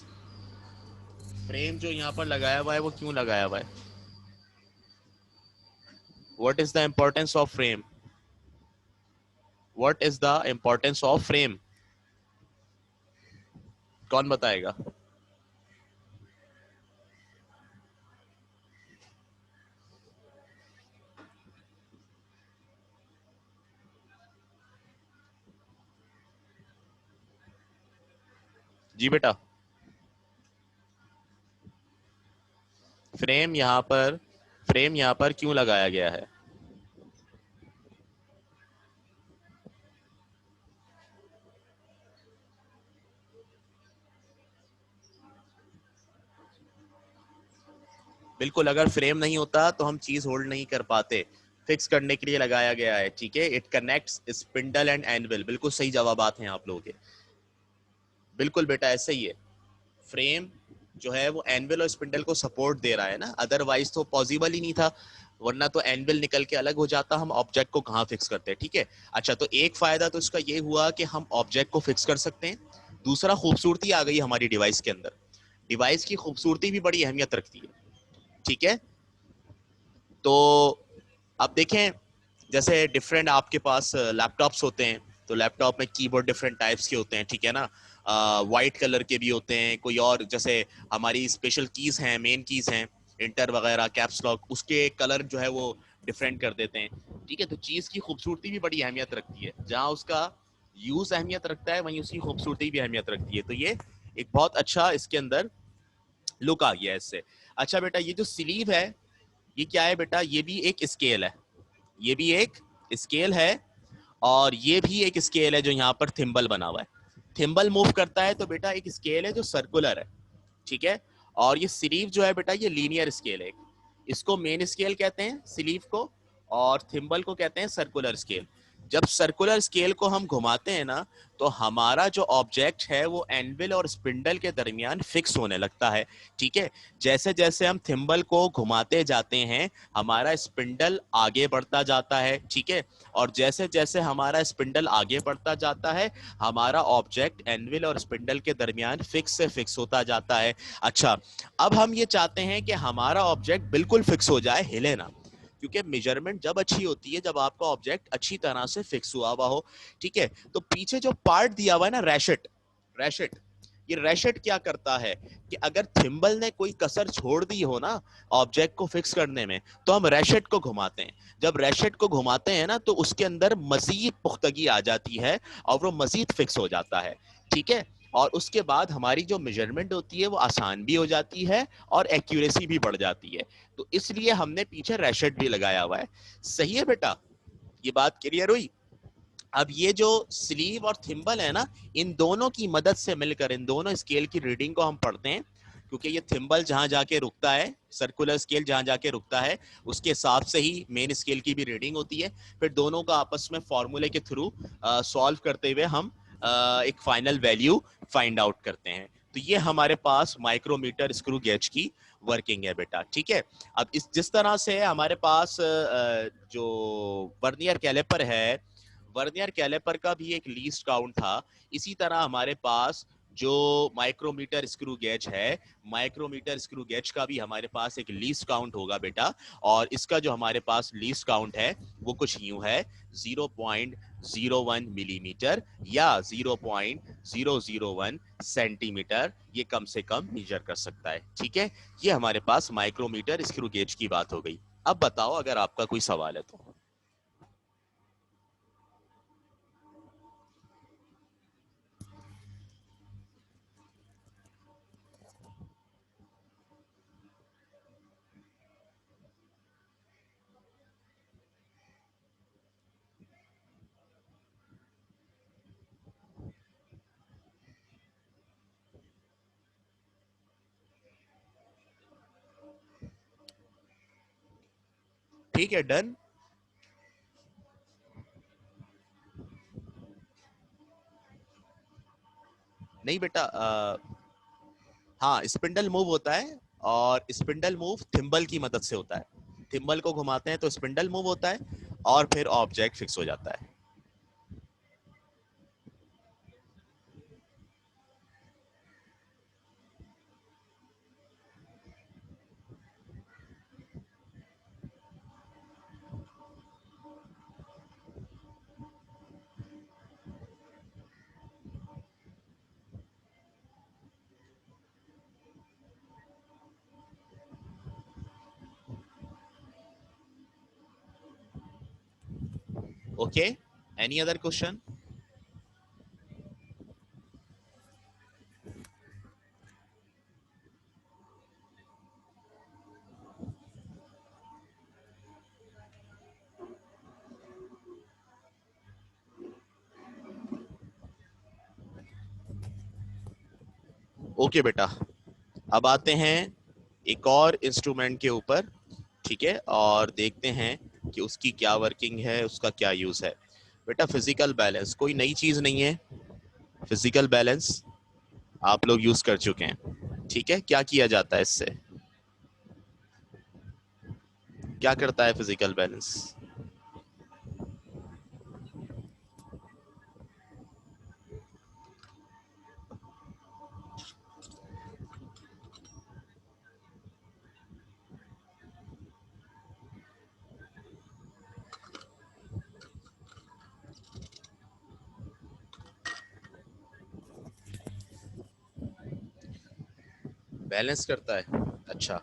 फ्रेम जो यहाँ पर लगाया हुआ है वो क्यों लगाया हुआ है? What is the importance of frame? What is the importance of frame? कौन बताएगा? जी बेटा। फ्रेम यहाँ पर फ्रेम यहाँ पर क्यों लगाया गया है? बिल्कुल, अगर फ्रेम नहीं होता तो हम चीज होल्ड नहीं कर पाते, फिक्स करने के लिए लगाया गया है। ठीक है, it connects spindle and anvil. बिल्कुल सही जवाबात हैं आप लोगों के। बिल्कुल बेटा ऐसे ही है। फ्रेम जो है वो एनविल और स्पिंडल को सपोर्ट दे रहा है ना, अदरवाइज तो पॉसिबल ही नहीं था, वरना तो एनविल निकल के अलग हो जाता, हम ऑब्जेक्ट को कहाँ फिक्स करते हैं। ठीक है, अच्छा तो एक फायदा तो इसका ये हुआ कि हम ऑब्जेक्ट को फिक्स कर सकते हैं। दूसरा, खूबसूरती आ गई हमारी डिवाइस के अंदर। डिवाइस की खूबसूरती भी बड़ी अहमियत रखती है। ठीक है, तो अब देखें, जैसे डिफरेंट आपके पास लैपटॉप्स होते हैं, तो लैपटॉप में कीबोर्ड डिफरेंट टाइप्स के होते हैं। ठीक है ना, वाइट कलर के भी होते हैं कोई, और जैसे हमारी स्पेशल कीज हैं, मेन कीज हैं, इंटर वगैरह, कैप्स लॉक, उसके कलर जो है वो डिफरेंट कर देते हैं। ठीक है, तो चीज की खूबसूरती भी बड़ी अहमियत रखती है। जहाँ उसका यूज अहमियत रखता है वहीं उसकी खूबसूरती भी अहमियत रखती है। तो ये एक बहुत अच्छा इसके अंदर लुक आ गया है इससे। अच्छा बेटा, ये जो स्लीव है ये क्या है बेटा? ये भी एक स्केल है, ये भी एक स्केल है, और ये भी एक स्केल है जो यहाँ पर थिम्बल बना हुआ है। थिम्बल मूव करता है तो बेटा एक स्केल है जो सर्कुलर है। ठीक है, और ये स्लीव जो है बेटा ये लीनियर स्केल है। इसको मेन स्केल कहते हैं स्लीव को, और थिम्बल को कहते हैं सर्कुलर स्केल। जब सर्कुलर स्केल को हम घुमाते हैं ना, तो हमारा जो ऑब्जेक्ट है वो एनविल और स्पिंडल के दरमियान फिक्स होने लगता है। ठीक है, जैसे जैसे हम थिम्बल को घुमाते जाते हैं, हमारा स्पिंडल आगे बढ़ता जाता है। ठीक है, और जैसे जैसे हमारा स्पिंडल आगे बढ़ता जाता है, हमारा ऑब्जेक्ट एनविल और स्पिंडल के दरमियान फिक्स से फिक्स होता जाता है। अच्छा, अब हम ये चाहते हैं कि हमारा ऑब्जेक्ट बिल्कुल फिक्स हो जाए, हिले ना, क्योंकि मेजरमेंट जब अच्छी होती है जब आपका ऑब्जेक्ट अच्छी तरह से फिक्स हुआ हुआ हो। ठीक है, तो पीछे जो पार्ट दिया हुआ है ना, रैशेट, रैशेट, ये रैशेट क्या करता है कि अगर थिम्बल ने कोई कसर छोड़ दी हो ना ऑब्जेक्ट को फिक्स करने में, तो हम रैशेट को घुमाते हैं। जब रैशेट को घुमाते हैं ना, तो उसके अंदर मजीद पुख्तगी आ जाती है और वो मजीद फिक्स हो जाता है। ठीक है, और उसके बाद हमारी जो मेजरमेंट होती है वो आसान भी हो जाती है और एक्यूरेसी भी बढ़ जाती है। तो इसलिए हमने पीछे रैशेट भी लगाया हुआ है। सही है बेटा, ये बात क्लियर हुई? अब ये जो स्लीव और थिम्बल है ना, इन दोनों की मदद से मिलकर इन दोनों स्केल की रीडिंग को हम पढ़ते हैं, क्योंकि ये थिम्बल जहां जाके रुकता है, सर्कुलर स्केल जहां जाके रुकता है, उसके हिसाब से ही मेन स्केल की भी रीडिंग होती है। फिर दोनों का आपस में फॉर्मूले के थ्रू सॉल्व करते हुए हम एक फाइनल वैल्यू फाइंड आउट करते हैं। तो ये हमारे पास माइक्रोमीटर स्क्रू गेज की वर्किंग है बेटा। ठीक है, अब इस जिस तरह से हमारे पास जो वर्नियर कैलिपर है, वर्नियर कैलिपर का भी एक लीस्ट काउंट था, इसी तरह हमारे पास जो माइक्रोमीटर स्क्रू गेज है, माइक्रोमीटर स्क्रू गेज का भी हमारे पास एक लीस्ट काउंट होगा बेटा। और इसका जो हमारे पास लीस्ट काउंट है वो कुछ यूं है, 0.01 मिलीमीटर या 0.001 सेंटीमीटर, ये कम से कम मेजर कर सकता है। ठीक है, ये हमारे पास माइक्रोमीटर स्क्रू गेज की बात हो गई। अब बताओ अगर आपका कोई सवाल है तो। ठीक है, डन। नहीं बेटा, हाँ, स्पिंडल मूव होता है और स्पिंडल मूव थिम्बल की मदद से होता है। थिम्बल को घुमाते हैं तो स्पिंडल मूव होता है और फिर ऑब्जेक्ट फिक्स हो जाता है। Okay, any other question? Okay बेटा, अब आते हैं एक और इंस्ट्रूमेंट के ऊपर। ठीक है, और देखते हैं कि उसकी क्या वर्किंग है, उसका क्या यूज है। बेटा, फिजिकल बैलेंस कोई नई चीज नहीं है। फिजिकल बैलेंस आप लोग यूज कर चुके हैं। ठीक है, क्या किया जाता है इससे, क्या करता है फिजिकल बैलेंस? बैलेंस करता है। अच्छा,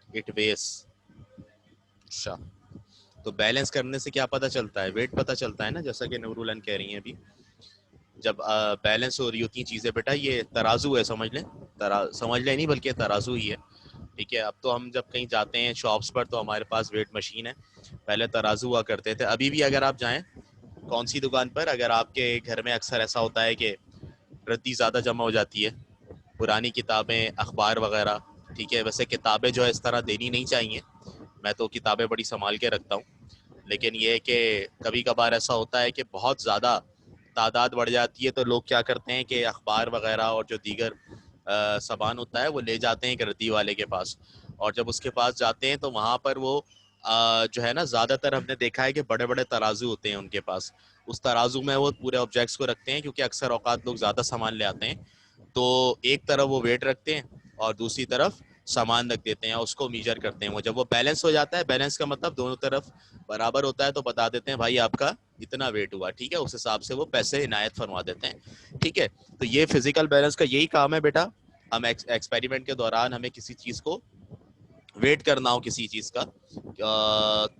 इट वेस। अच्छा, तो बैलेंस करने से क्या पता चलता है? वेट पता चलता है ना, जैसा कि नूरुलन कह रही हैं अभी। जब बैलेंस हो रही होती हैं चीजें बेटा, ये तराजू है, समझ लें। समझ लें नहीं, बल्कि तराजू ही है। ठीक है, अब तो हम जब कहीं जाते हैं शॉप्स पर तो हमारे पास वेट मशीन है, पहले तराजू हुआ करते थे। अभी भी अगर आप जाएं कौन सी दुकान पर, अगर आपके घर में अक्सर ऐसा होता है कि रद्दी ज़्यादा जमा हो जाती है, पुरानी किताबें, अखबार वगैरह। ठीक है, वैसे किताबें जो है इस तरह देनी नहीं चाहिए, मैं तो किताबें बड़ी संभाल के रखता हूँ। लेकिन ये है कि कभी कभार ऐसा होता है कि बहुत ज़्यादा तादाद बढ़ जाती है, तो लोग क्या करते हैं कि अखबार वगैरह और जो दीगर सामान होता है वो ले जाते हैं एक रद्दी वाले के पास, और जब उसके पास जाते हैं तो वहाँ पर वो जो है ना, ज़्यादातर हमने देखा है कि बड़े बड़े तराजू होते हैं उनके पास। उस तराजू में वो पूरे ऑब्जेक्ट्स को रखते हैं, क्योंकि अक्सर औकात लोग ज़्यादा सामान ले आते हैं, तो एक तरफ वो वेट रखते हैं और दूसरी तरफ सामान रख देते हैं, उसको मीजर करते हैं। वो जब वो बैलेंस हो जाता है, बैलेंस का मतलब दोनों तरफ बराबर होता है, तो बता देते हैं भाई आपका इतना वेट हुआ, ठीक है, उस हिसाब से वो पैसे इनायत फरमा देते हैं, ठीक है। तो ये फिजिकल बैलेंस का यही काम है बेटा। हम एक्सपेरिमेंट के दौरान हमें किसी चीज को वेट करना हो, किसी चीज का,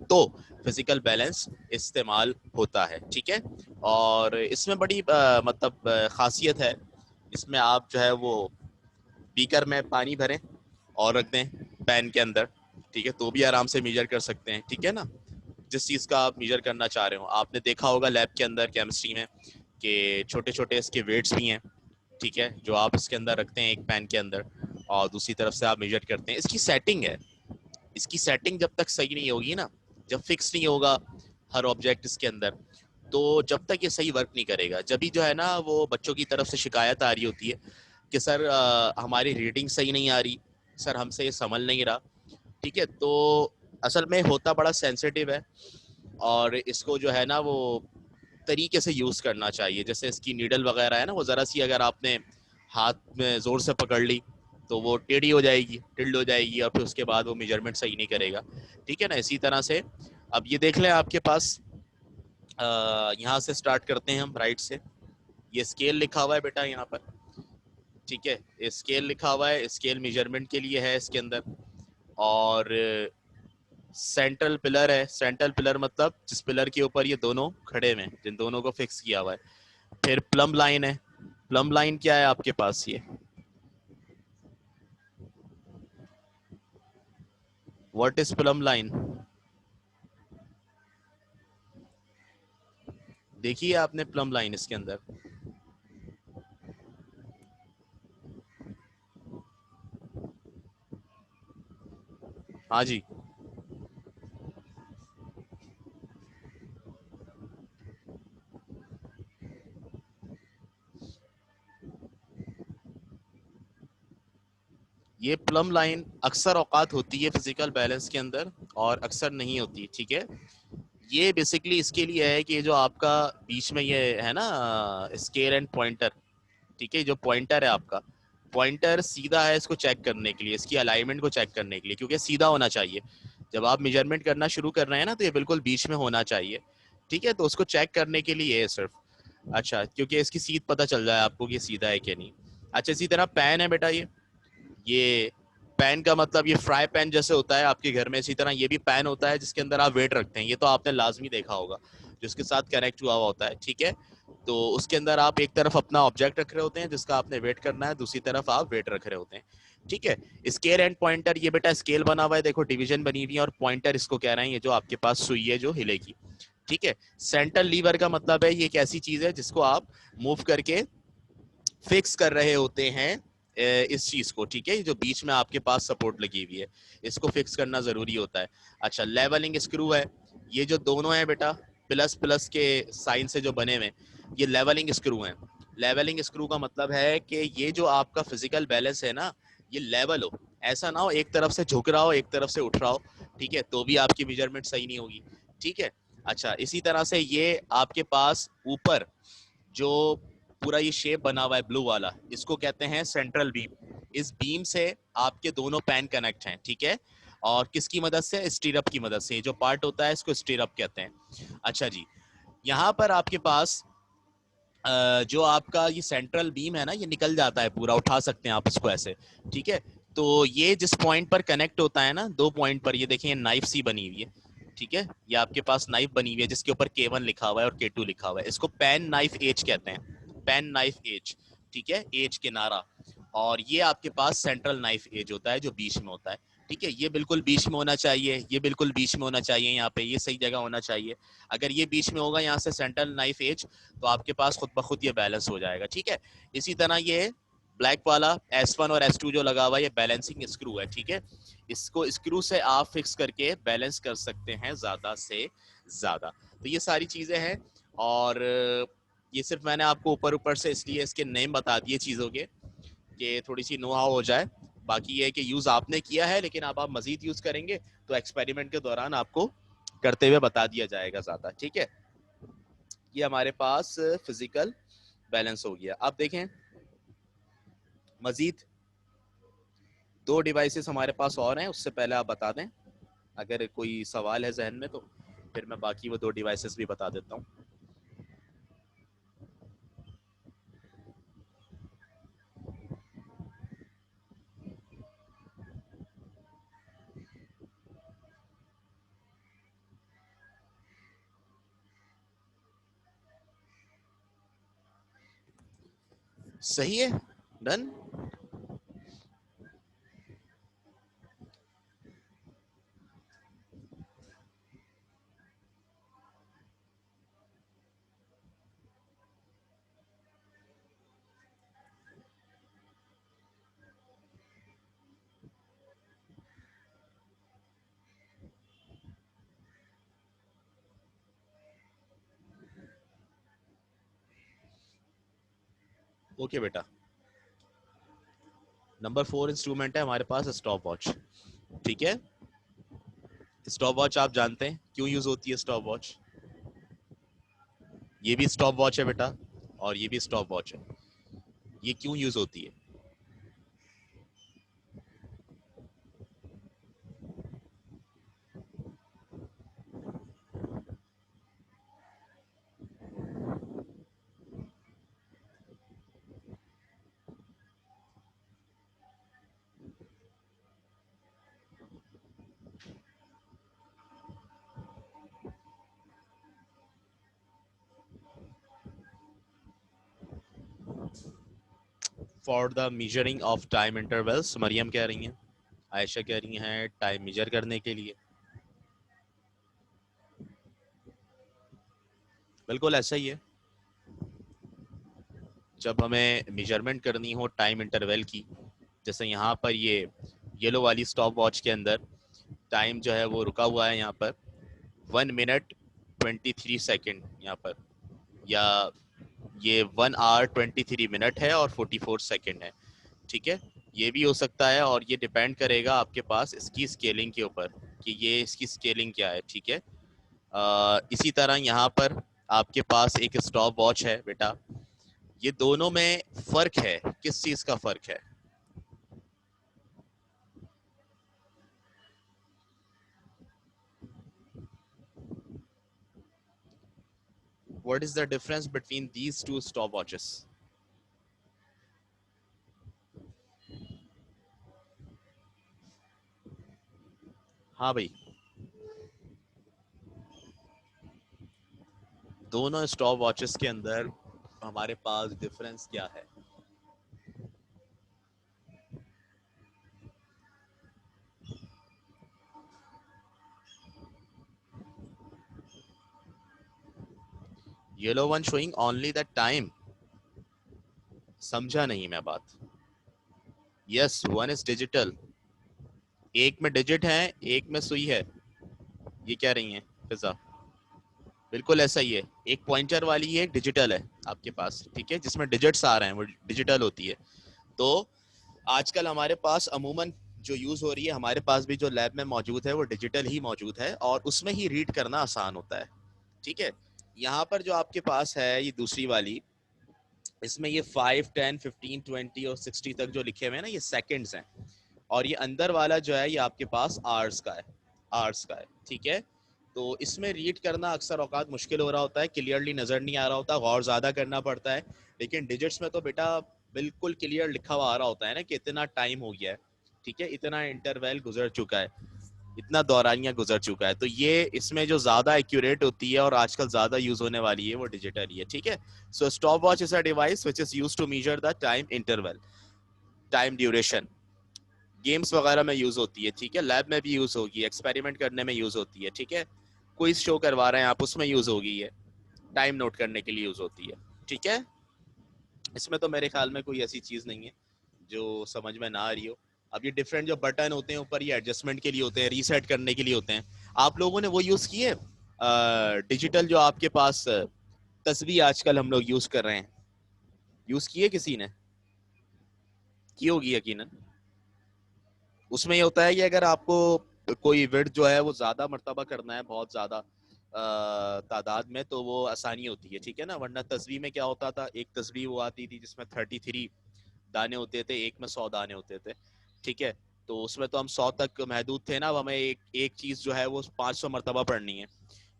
तो फिजिकल बैलेंस इस्तेमाल होता है, ठीक है। और इसमें बड़ी मतलब खासियत है। इसमें आप जो है वो बीकर में पानी भरें और रख दें पैन के अंदर, ठीक है, तो भी आराम से मेजर कर सकते हैं, ठीक है ना। जिस चीज़ का आप मेजर करना चाह रहे हो, आपने देखा होगा लैब के अंदर केमिस्ट्री में कि छोटे छोटे इसके वेट्स भी हैं, ठीक है, जो आप इसके अंदर रखते हैं एक पैन के अंदर, और दूसरी तरफ से आप मेजर करते हैं। इसकी सेटिंग है, इसकी सेटिंग जब तक सही नहीं होगी ना, जब फिक्स नहीं होगा हर ऑब्जेक्ट इसके अंदर, तो जब तक ये सही वर्क नहीं करेगा, जब भी जो है ना वो बच्चों की तरफ से शिकायत आ रही होती है कि सर हमारी रीडिंग सही नहीं आ रही, सर हमसे ये संभल नहीं रहा, ठीक है। तो असल में होता बड़ा सेंसिटिव है, और इसको जो है ना वो तरीके से यूज़ करना चाहिए। जैसे इसकी नीडल वगैरह है ना, वो ज़रा सी अगर आपने हाथ में ज़ोर से पकड़ ली तो वो टेढ़ी हो जाएगी, टिल्ड हो जाएगी, और फिर उसके बाद वो मेजरमेंट सही नहीं करेगा, ठीक है ना। इसी तरह से अब ये देख लें आपके पास, यहाँ से स्टार्ट करते हैं हम राइट से। ये स्केल लिखा हुआ है बेटा यहाँ पर, ठीक है, स्केल लिखा हुआ है, स्केल मेजरमेंट के लिए है इसके अंदर। और सेंट्रल पिलर है, सेंट्रल पिलर मतलब जिस पिलर के ऊपर ये दोनों खड़े हुए हैं, जिन दोनों को फिक्स किया हुआ है। फिर प्लम लाइन है, प्लम लाइन क्या है आपके पास, ये व्हाट इज प्लम लाइन, देखिए आपने प्लम लाइन इसके अंदर, हाँ जी। ये प्लम लाइन अक्सर औकात होती है फिजिकल बैलेंस के अंदर, और अक्सर नहीं होती, ठीक है। ये बेसिकली इसके लिए है कि जो आपका बीच में ये है ना स्केल एंड पॉइंटर, ठीक है, जो पॉइंटर है आपका, पॉइंटर सीधा है इसको चेक करने के लिए, इसकी अलाइनमेंट को चेक करने के लिए, क्योंकि सीधा होना चाहिए। जब आप मेजरमेंट करना शुरू कर रहे हैं ना, तो ये बिल्कुल बीच में होना चाहिए, ठीक है। तो उसको चेक करने के लिए है सिर्फ, अच्छा, क्योंकि इसकी सीध पता चल जाए आपको कि सीधा है कि नहीं। अच्छा, इसी तरह पैन है बेटा, ये पैन का मतलब ये फ्राई पैन जैसे होता है आपके घर में, इसी तरह ये भी पैन होता है जिसके अंदर आप वेट रखते हैं, ये तो आपने लाजमी देखा होगा, जिसके साथ कनेक्ट हुआ होता है, ठीक है। तो उसके अंदर आप एक तरफ अपना ऑब्जेक्ट रख रहे होते हैं जिसका आपने वेट करना है, दूसरी तरफ आप वेट रख रहे होते हैं, ठीक है। स्केल एंड पॉइंटर, ये बेटा स्केल बना हुआ है, देखो डिवीजन बनी हुई है, और पॉइंटर इसको कह रहे हैं ये जो आपके पास सुई है जो हिलेगी, ठीक है। सेंट्रल लीवर का मतलब है ये एक ऐसी चीज है जिसको आप मूव करके फिक्स कर रहे होते हैं इस चीज को, ठीक है, जो बीच में आपके पास सपोर्ट लगी हुई है, इसको फिक्स करना जरूरी होता है। अच्छा, लेवलिंग स्क्रू है, ये जो दोनों है बेटा प्लस प्लस के साइन से जो बने हुए, ये लेवलिंग स्क्रू हैं। लेवलिंग स्क्रू का मतलब है कि ये जो आपका फिजिकल बैलेंस है ना, ये लेवल हो, ऐसा ना हो एक तरफ से झुक रहा हो एक तरफ से उठ रहा हो, ठीक है, तो भी आपकी मेजरमेंट सही नहीं होगी, ठीक है। अच्छा, इसी तरह से ये आपके पास ऊपर जो पूरा ये शेप बना हुआ है ब्लू वाला, इसको कहते हैं सेंट्रल बीम। इस बीम से आपके दोनों पैन कनेक्ट हैं, ठीक है। और किसकी मदद से, स्टीरअप की मदद से, जो पार्ट होता है इसको स्टीरअप कहते हैं। अच्छा जी, यहाँ पर आपके पास जो आपका ये सेंट्रल बीम है ना, ये निकल जाता है पूरा, उठा सकते हैं आप इसको ऐसे, ठीक है। तो ये जिस पॉइंट पर कनेक्ट होता है ना, दो पॉइंट पर, ये देखिए नाइफ सी बनी हुई है, ठीक है, ये आपके पास नाइफ बनी हुई है जिसके ऊपर K1 लिखा हुआ है और K2 लिखा हुआ है, इसको पेन नाइफ एज कहते हैं, पेन नाइफ एज, ठीक है, एज किनारा। और ये आपके पास सेंट्रल नाइफ एज होता है जो बीच में होता है, ठीक है। ये बिल्कुल बीच में होना चाहिए, ये बिल्कुल बीच में होना चाहिए, यहाँ पे ये सही जगह होना चाहिए। अगर ये बीच में होगा यहाँ से सेंट्रल नाइफ एज, तो आपके पास खुद ब खुद ये बैलेंस हो जाएगा, ठीक है। इसी तरह ये ब्लैक वाला S1 और S2 जो लगा हुआ है, ये बैलेंसिंग स्क्रू है, ठीक है। इसको स्क्रू से आप फिक्स करके बैलेंस कर सकते हैं ज्यादा से ज़्यादा। तो ये सारी चीज़ें हैं, और ये सिर्फ मैंने आपको ऊपर ऊपर से इसलिए इसके नेम बता दिए चीज़ों के कि थोड़ी सी नो हाउ हो जाए। बाकी ये है कि यूज़ आपने किया है, लेकिन अब आप मज़ीद यूज़ करेंगे तो एक्सपेरिमेंट के दौरान आपको करते हुए बता दिया जाएगा ज़्यादा, ठीक है। ये हमारे पास फिजिकल बैलेंस हो गया। अब देखें मज़ीद 2 डिवाइसेस हमारे पास और हैं, उससे पहले आप बता दें अगर कोई सवाल है जहन में, तो फिर मैं बाकी वो 2 डिवाइसेस भी बता देता हूँ। सही है, डन। ओके बेटा, नंबर 4 इंस्ट्रूमेंट है हमारे पास स्टॉप वॉच, ठीक है। स्टॉप वॉच आप जानते हैं क्यों यूज होती है स्टॉप वॉच। ये भी स्टॉप वॉच है बेटा, और ये भी स्टॉप वॉच है। ये क्यों यूज होती है? For the measuring of time intervals, Maryam कह रही हैं, आयशा कह रही हैं टाइम मेजर करने के लिए। बिल्कुल ऐसा ही है। जब हमें मेजरमेंट करनी हो टाइम इंटरवल की, जैसे यहाँ पर ये येलो वाली स्टॉप वॉच के अंदर टाइम जो है वो रुका हुआ है यहाँ पर 1 मिनट 23 सेकेंड यहाँ पर, या ये 1 आवर 23 मिनट है और 44 सेकेंड है, ठीक है। ये भी हो सकता है, और ये डिपेंड करेगा आपके पास इसकी स्केलिंग के ऊपर कि ये इसकी स्केलिंग क्या है, ठीक है। इसी तरह यहाँ पर आपके पास एक स्टॉप वॉच है बेटा, ये दोनों में फर्क है, किस चीज का फर्क है? What is the difference between these two stop watches? हाँ भाई, दोनों स्टॉप वॉचेस के अंदर हमारे पास डिफरेंस क्या है? Yellow one showing only the time. समझा नहीं मैं बात। Yes, one is digital. एक में डिजिट है, एक में सुई है। ये क्या रही है फिजा? बिल्कुल ऐसा ही है। एक पॉइंटर वाली है, एक डिजिटल है आपके पास, ठीक है, जिसमें डिजिट्स आ रहे हैं वो डिजिटल होती है। तो आजकल हमारे पास अमूमन जो यूज हो रही है, हमारे पास भी जो लैब में मौजूद है वो डिजिटल ही मौजूद है, और उसमें ही रीड करना आसान होता है, ठीक है। यहाँ पर जो आपके पास है ये दूसरी वाली, इसमें ये 5, 10, 15, 20 और 60 तक जो लिखे हुए हैं ना, ये सेकंड्स हैं, और ये अंदर वाला जो है ये आपके पास आवर्स का है, आवर्स का है, ठीक है। तो इसमें रीड करना अक्सर औकात मुश्किल हो रहा होता है, क्लियरली नज़र नहीं आ रहा होता, गौर ज़्यादा करना पड़ता है। लेकिन डिजिट्स में तो बेटा बिल्कुल क्लियर लिखा हुआ आ रहा होता है ना कि इतना टाइम हो गया है, ठीक है, इतना इंटरवल गुजर चुका है, इतना दौरानिया गुजर चुका है। तो ये इसमें जो ज़्यादा एक्यूरेट होती है और आजकल ज़्यादा यूज़ होने वाली है वो डिजिटल ही है, ठीक है। So stop watch is a device which is use to measure the time interval, time duration. Games वगैरह में यूज होती है, ठीक है, लैब में भी यूज होगी, एक्सपेरिमेंट करने में यूज होती है, ठीक है, क्विज शो करवा रहे हैं आप उसमें यूज होगी, ये टाइम नोट करने के लिए यूज होती है, ठीक है। इसमें तो मेरे ख्याल में कोई ऐसी चीज नहीं है जो समझ में ना आ रही हो। अब ये डिफरेंट जो बटन होते हैं ऊपर, ये एडजस्टमेंट के लिए होते हैं, रीसेट करने के लिए होते हैं, आप लोगों ने वो यूज किए? डिजिटल जो आपके पास तस्वीर आजकल हम लोग यूज कर रहे हैं, यूज किए किसी ने, की होगी यकीनन। उसमें ये होता है कि अगर आपको कोई विड्थ जो है वो ज्यादा मर्तबा करना है, बहुत ज्यादा तादाद में, तो वो आसानी होती है, ठीक है ना। वरना तस्वीर में क्या होता था, एक तस्वीर वो आती थी जिसमें 33 दाने होते थे, एक में 100 दाने होते थे, ठीक है। तो उसमें तो हम 100 तक महदूद थे ना, अब हमें एक चीज जो है वो 500 मरतबा पढ़नी है,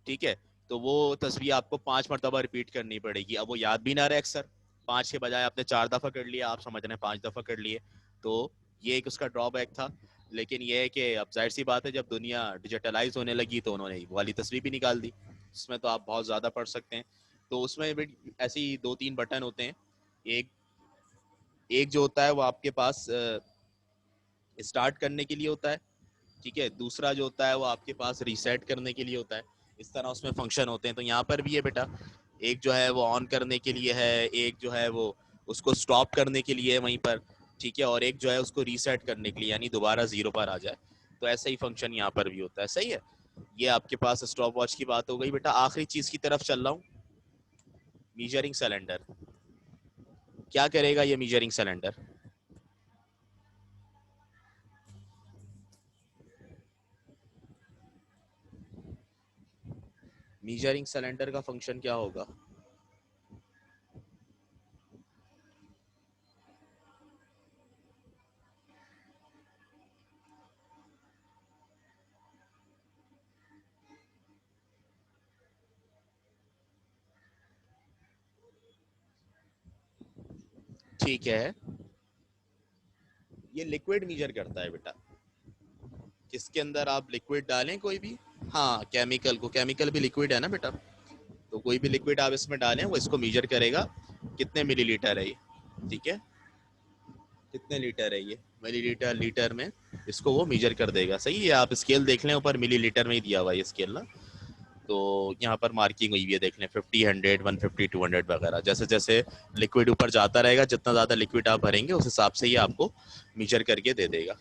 ठीक है। तो वो तस्वीर आपको 5 मरतबा रिपीट करनी पड़ेगी। अब वो याद भी ना रहे अक्सर, 5 के बजाय आपने 4 दफा कर लिया, आप समझ रहे हैं 5 दफा कर लिए, तो ये एक उसका ड्रॉबैक था। लेकिन ये है कि अब जाहिर सी बात है, जब दुनिया डिजिटलाइज होने लगी तो उन्होंने वो वाली तस्वीर भी निकाल दी, जिसमें तो आप बहुत ज़्यादा पढ़ सकते हैं। तो उसमें भी ऐसी 2-3 बटन होते हैं। एक एक जो होता है वो आपके पास स्टार्ट करने के लिए होता है, ठीक है। दूसरा जो होता है वो आपके पास रीसेट करने के लिए होता है। इस तरह उसमें फंक्शन होते हैं। तो यहाँ पर भी है बेटा, एक जो है वो ऑन करने के लिए है, एक जो है वो उसको स्टॉप करने के लिए है वहीं पर, ठीक है, और एक जो है उसको रीसेट करने के लिए, यानी दोबारा जीरो पर आ जाए। तो ऐसा ही फंक्शन यहाँ पर भी होता है, सही है। ये आपके पास स्टॉप वॉच की बात हो गई बेटा। आखिरी चीज की तरफ चल रहा हूँ, मीजरिंग सिलेंडर। क्या करेगा ये मीजरिंग सिलेंडर? मीजरिंग सिलेंडर का फंक्शन क्या होगा? ठीक है, ये लिक्विड मीजर करता है बेटा। किसके अंदर आप लिक्विड डालें कोई भी, हाँ केमिकल को, केमिकल भी लिक्विड है ना बेटा, तो कोई भी लिक्विड आप इसमें डालें वो इसको मीजर करेगा कितने मिलीलीटर है ये, ठीक है। कितने लीटर है ये, मिलीलीटर लीटर में इसको वो मीजर कर देगा, सही है। आप स्केल देख लें ऊपर, मिलीलीटर में ही दिया हुआ है ये स्केल ना। तो यहाँ पर मार्किंग हुई है, देख लें 50, 100, 150, 200 वगैरह। जैसे जैसे लिक्विड ऊपर जाता रहेगा, जितना ज़्यादा लिक्विड आप भरेंगे उस हिसाब से ये आपको मीजर करके दे देगा,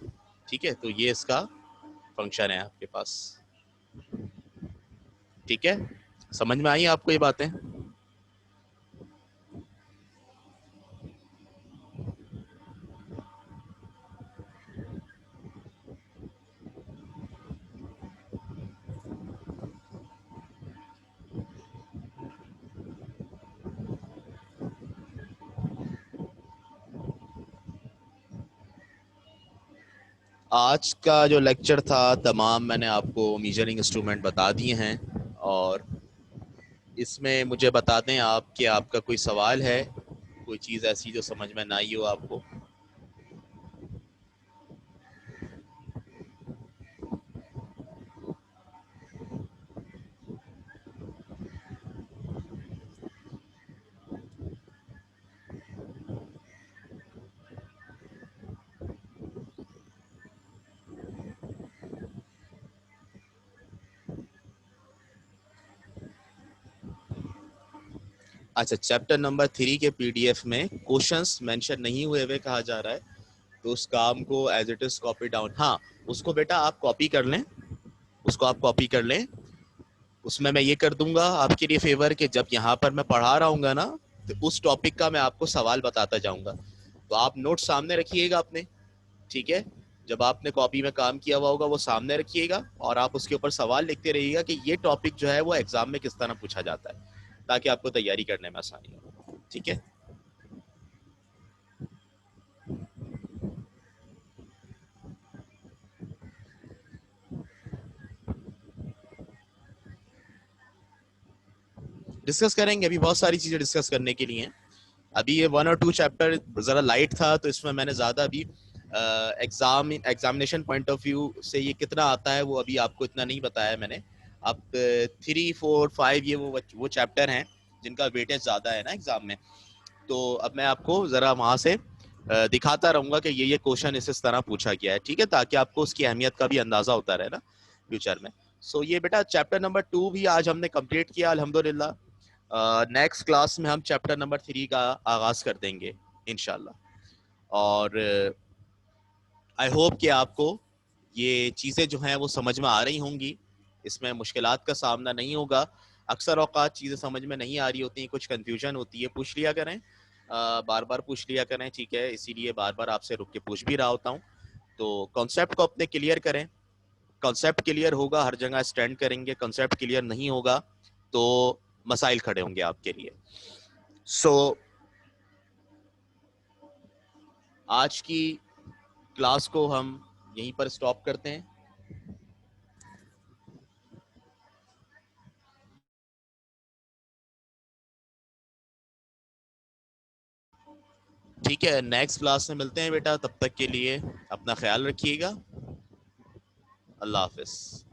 ठीक है। तो ये इसका फंक्शन है आपके पास, ठीक है। समझ में आई आपको ये बातें? आज का जो लेक्चर था तमाम मैंने आपको मीजरिंग इंस्ट्रूमेंट बता दिए हैं, और इसमें मुझे बता दें आप कि आपका कोई सवाल है, कोई चीज़ ऐसी जो समझ में ना आई हो आपको। अच्छा, चैप्टर नंबर 3 के पीडीएफ में क्वेश्चंस मेंशन नहीं हुए हुए कहा जा रहा है, तो उस काम को as it is copy down, हाँ उसको बेटा आप कॉपी कर लें, उसको आप कॉपी कर लें। उसमें मैं ये कर दूंगा आपके लिए फेवर कि जब यहाँ पर मैं पढ़ा रहा हूँ ना, तो उस टॉपिक का मैं आपको सवाल बताता जाऊंगा। तो आप नोट सामने रखिएगा अपने, ठीक है। जब आपने कॉपी में काम किया हुआ होगा वो सामने रखिएगा, और आप उसके ऊपर सवाल लिखते रहिएगा कि ये टॉपिक जो है वो एग्जाम में किस तरह पूछा जाता है, ताकि आपको तैयारी करने में आसानी हो, ठीक है। डिस्कस करेंगे, अभी बहुत सारी चीजें डिस्कस करने के लिए हैं। अभी ये 1 और 2 चैप्टर जरा लाइट था, तो इसमें मैंने ज्यादा अभी एग्जामिनेशन पॉइंट ऑफ व्यू से ये कितना आता है वो अभी आपको इतना नहीं बताया मैंने। अब 3, 4, 5 ये वो चैप्टर हैं जिनका वेटेज ज्यादा है ना एग्जाम में। तो अब मैं आपको जरा वहां से दिखाता रहूंगा कि ये क्वेश्चन इस तरह पूछा गया है, ठीक है, ताकि आपको उसकी अहमियत का भी अंदाजा होता रहे ना फ्यूचर में। सो ये बेटा चैप्टर नंबर 2 भी आज हमने कंप्लीट किया अल्हम्दुलिल्लाह। नेक्स्ट क्लास में हम चैप्टर नंबर 3 का आगाज कर देंगे इंशाल्लाह। और आई होप कि आपको ये चीज़ें जो हैं वो समझ में आ रही होंगी। इसमें मुश्किलात का सामना नहीं होगा। अक्सर औकात चीज़ें समझ में नहीं आ रही होती हैं, कुछ कन्फ्यूजन होती है, पूछ लिया करें, बार बार पूछ लिया करें, ठीक है, इसीलिए बार बार आपसे रुक के पूछ भी रहा होता हूँ। तो कॉन्सेप्ट को अपने क्लियर करें, कॉन्सेप्ट क्लियर होगा हर जगह स्टैंड करेंगे, कॉन्सेप्ट क्लियर नहीं होगा तो मसाइल खड़े होंगे आपके लिए। सो आज की क्लास को हम यहीं पर स्टॉप करते हैं। ठीक है, नेक्स्ट क्लास में मिलते हैं बेटा, तब तक के लिए अपना ख्याल रखिएगा। अल्लाह हाफिज।